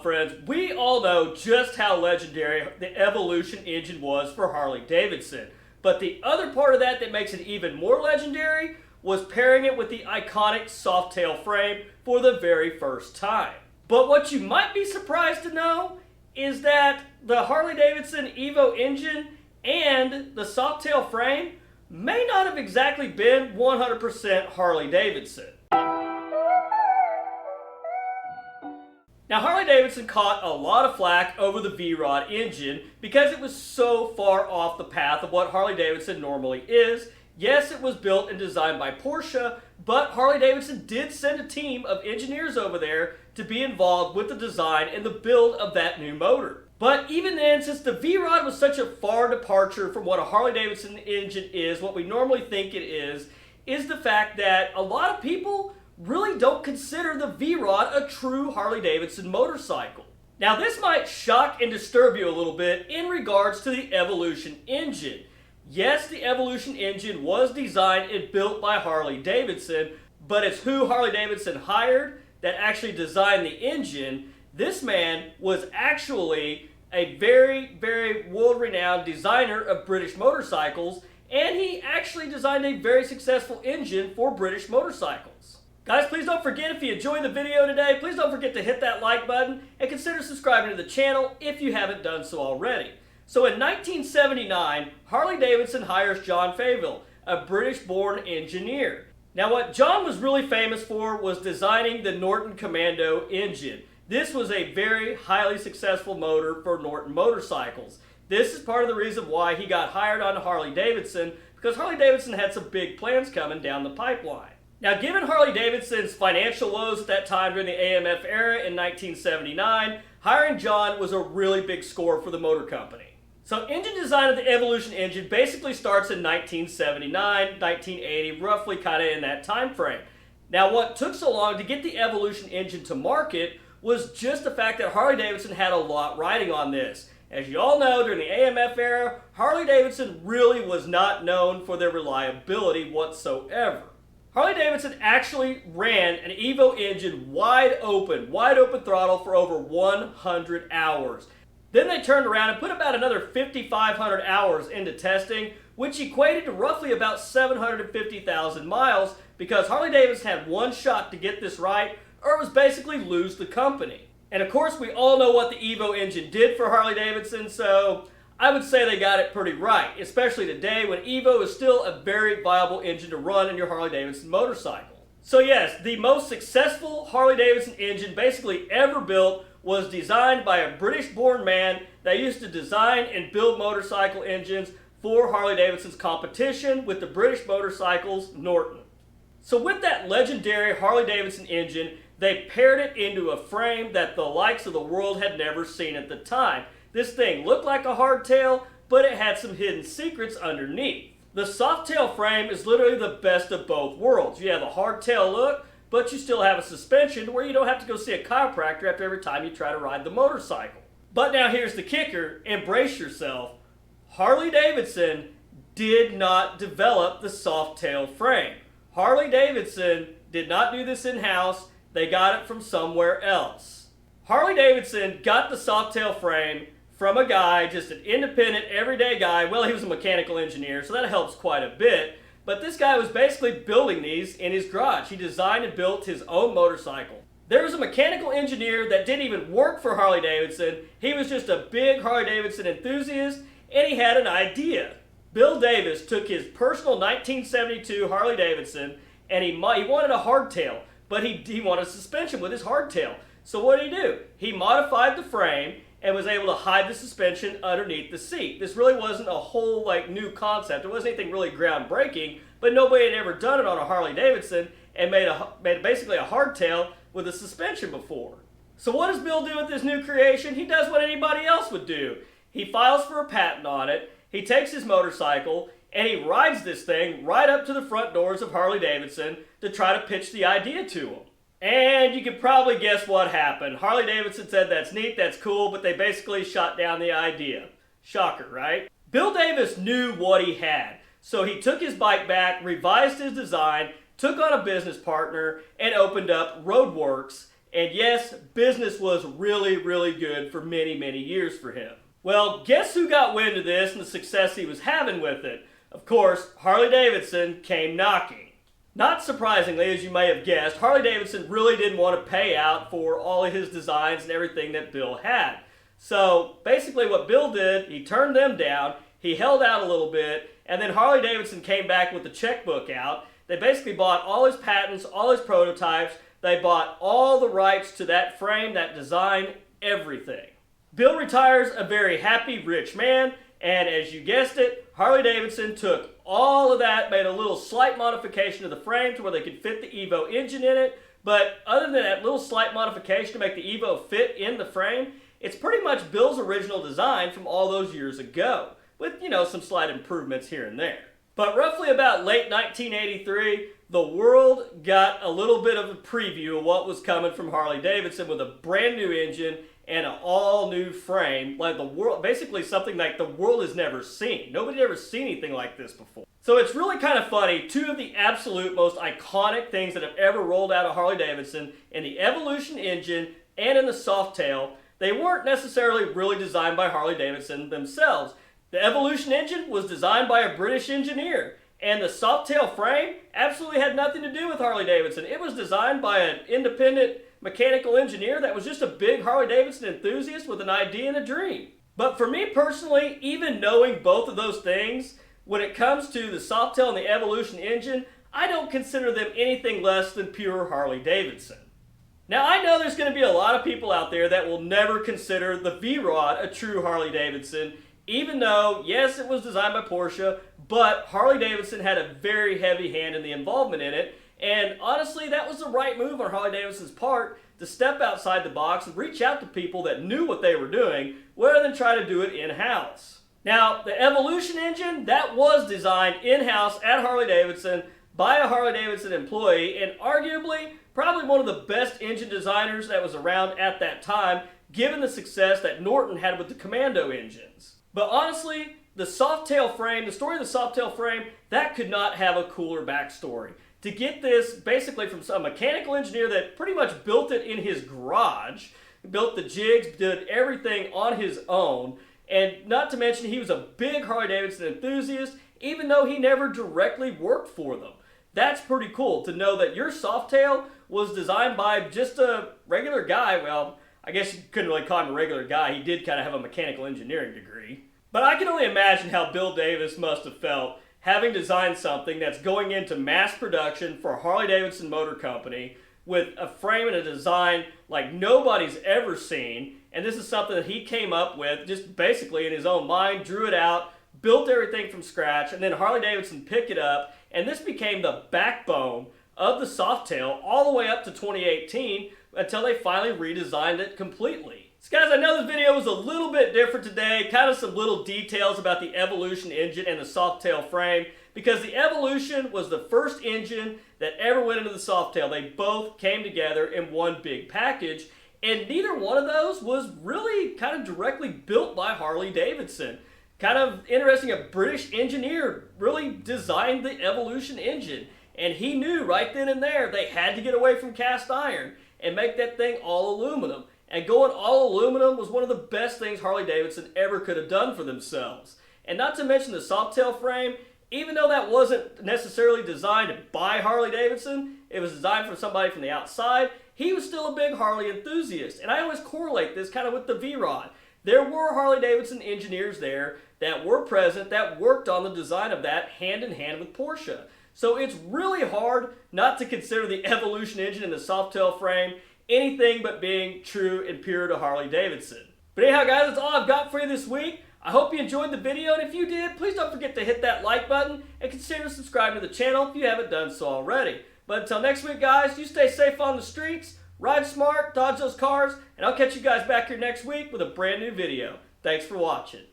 friends, we all know just how legendary the Evolution engine was for Harley-Davidson. But the other part of that that makes it even more legendary was pairing it with the iconic Softail frame for the very first time. But what you might be surprised to know is that the Harley-Davidson Evo engine and the Softail frame may not have exactly been 100% Harley-Davidson. Now, Harley-Davidson caught a lot of flack over the Vrod engine because it was so far off the path of what Harley-Davidson normally is. Yes, it was built and designed by Porsche, but Harley-Davidson did send a team of engineers over there to be involved with the design and the build of that new motor. But even then, since the Vrod was such a far departure from what a Harley-Davidson engine is, what we normally think it is the fact that a lot of people really don't consider the Vrod a true Harley-Davidson motorcycle. Now, this might shock and disturb you a little bit in regards to the Evolution engine. Yes, the Evolution engine was designed and built by Harley-Davidson, but it's who Harley-Davidson hired that actually designed the engine. This man was actually a very, very world-renowned designer of British motorcycles, and he actually designed a very successful engine for British motorcycles. Guys, please don't forget, if you enjoyed the video today, please don't forget to hit that like button and consider subscribing to the channel if you haven't done so already. So in 1979, Harley-Davidson hires John Fayville, a British-born engineer. Now, what John was really famous for was designing the Norton Commando engine. This was a very highly successful motor for Norton motorcycles. This is part of the reason why he got hired on Harley-Davidson, because Harley-Davidson had some big plans coming down the pipeline. Now, given Harley-Davidson's financial woes at that time during the AMF era in 1979, hiring John was a really big score for the motor company. So engine design of the Evolution engine basically starts in 1979, 1980, roughly kind of in that time frame. Now, what took so long to get the Evolution engine to market was just the fact that Harley-Davidson had a lot riding on this. As you all know, during the AMF era, Harley-Davidson really was not known for their reliability whatsoever. Harley-Davidson actually ran an Evo engine wide open throttle for over 100 hours. Then they turned around and put about another 5,500 hours into testing, which equated to roughly about 750,000 miles, because Harley-Davidson had one shot to get this right, or it was basically lose the company. And of course, we all know what the Evo engine did for Harley-Davidson, so I would say they got it pretty right, especially today when Evo is still a very viable engine to run in your Harley-Davidson motorcycle. So yes, the most successful Harley-Davidson engine basically ever built was designed by a British-born man that used to design and build motorcycle engines for Harley-Davidson's competition with the British motorcycles Norton. So with that legendary Harley-Davidson engine, they paired it into a frame that the likes of the world had never seen at the time. This thing looked like a hardtail, but it had some hidden secrets underneath. The Softail frame is literally the best of both worlds. You have a hardtail look, but you still have a suspension where you don't have to go see a chiropractor after every time you try to ride the motorcycle. But now here's the kicker, embrace yourself. Harley-Davidson did not develop the Softail frame. Harley-Davidson did not do this in-house, they got it from somewhere else. Harley-Davidson got the Softail frame from a guy, just an independent, everyday guy. Well, he was a mechanical engineer, so that helps quite a bit. But this guy was basically building these in his garage. He designed and built his own motorcycle. There was a mechanical engineer that didn't even work for Harley-Davidson. He was just a big Harley-Davidson enthusiast, and he had an idea. Bill Davis took his personal 1972 Harley-Davidson, and he wanted a hardtail, but he wanted suspension with his hardtail. So what did he do? He modified the frame and was able to hide the suspension underneath the seat. This really wasn't a whole new concept. It wasn't anything really groundbreaking, but nobody had ever done it on a Harley-Davidson and made basically a hardtail with a suspension before. So what does Bill do with this new creation? He does what anybody else would do. He files for a patent on it, he takes his motorcycle, and he rides this thing right up to the front doors of Harley-Davidson to try to pitch the idea to them. And you can probably guess what happened. Harley-Davidson said that's neat, that's cool, but they basically shot down the idea. Shocker, right? Bill Davis knew what he had, so he took his bike back, revised his design, took on a business partner, and opened up Roadworks. And yes, business was really, really good for many, many years for him. Well, guess who got wind of this and the success he was having with it? Of course, Harley-Davidson came knocking. Not surprisingly, as you may have guessed, Harley-Davidson really didn't want to pay out for all of his designs and everything that Bill had. So basically what Bill did, he turned them down, he held out a little bit, and then Harley-Davidson came back with the checkbook out. They basically bought all his patents, all his prototypes, they bought all the rights to that frame, that design, everything. Bill retires a very happy, rich man, and as you guessed it, Harley-Davidson took all of that, made a little slight modification to the frame to where they could fit the Evo engine in it, but other than that little slight modification to make the Evo fit in the frame, it's pretty much Bill's original design from all those years ago, with, some slight improvements here and there. But roughly about late 1983, the world got a little bit of a preview of what was coming from Harley-Davidson with a brand new engine and an all-new frame, like the world, basically something like the world has never seen. Nobody had ever seen anything like this before. So it's really kind of funny, two of the absolute most iconic things that have ever rolled out of Harley-Davidson, in the Evolution engine and in the Softail, they weren't necessarily really designed by Harley-Davidson themselves. The Evolution engine was designed by a British engineer, and the Softail frame absolutely had nothing to do with Harley-Davidson. It was designed by an independent mechanical engineer that was just a big Harley-Davidson enthusiast with an idea and a dream. But for me personally, even knowing both of those things, when it comes to the Softail and the Evolution engine, I don't consider them anything less than pure Harley-Davidson. Now I know there's going to be a lot of people out there that will never consider the Vrod a true Harley-Davidson, even though, yes, it was designed by Porsche, but Harley-Davidson had a very heavy hand in the involvement in it. And honestly, that was the right move on Harley-Davidson's part, to step outside the box and reach out to people that knew what they were doing, rather than try to do it in-house. Now, the Evolution engine, that was designed in-house at Harley-Davidson by a Harley-Davidson employee, and arguably, probably one of the best engine designers that was around at that time, given the success that Norton had with the Commando engines. But honestly, the Softail frame, the story of the Softail frame, that could not have a cooler backstory. To get this basically from some mechanical engineer that pretty much built it in his garage, built the jigs, did everything on his own, and not to mention he was a big Harley-Davidson enthusiast, even though he never directly worked for them. That's pretty cool to know that your Softail was designed by just a regular guy. Well, I guess you couldn't really call him a regular guy. He did kind of have a mechanical engineering degree. But I can only imagine how Bill Davis must have felt having designed something that's going into mass production for Harley-Davidson Motor Company with a frame and a design like nobody's ever seen. And this is something that he came up with just basically in his own mind, drew it out, built everything from scratch, and then Harley-Davidson picked it up, and this became the backbone of the Softail all the way up to 2018 until they finally redesigned it completely. So guys, I know this video was a little bit different today, kind of some little details about the Evolution engine and the Softail frame, because the Evolution was the first engine that ever went into the Softail. They both came together in one big package, and neither one of those was really kind of directly built by Harley-Davidson. Kind of interesting, a British engineer really designed the Evolution engine, and he knew right then and there they had to get away from cast iron and make that thing all aluminum. And going all aluminum was one of the best things Harley-Davidson ever could have done for themselves. And not to mention the Softail frame, even though that wasn't necessarily designed by Harley-Davidson, it was designed for somebody from the outside, he was still a big Harley enthusiast. And I always correlate this kind of with the Vrod. There were Harley-Davidson engineers there that were present, that worked on the design of that hand in hand with Porsche. So it's really hard not to consider the Evolution engine and the Softail frame anything but being true and pure to Harley-Davidson. But anyhow guys, that's all I've got for you this week. I hope you enjoyed the video, and if you did, please don't forget to hit that like button and consider subscribing to the channel if you haven't done so already. But until next week guys, you stay safe on the streets, ride smart, dodge those cars, and I'll catch you guys back here next week with a brand new video. Thanks for watching.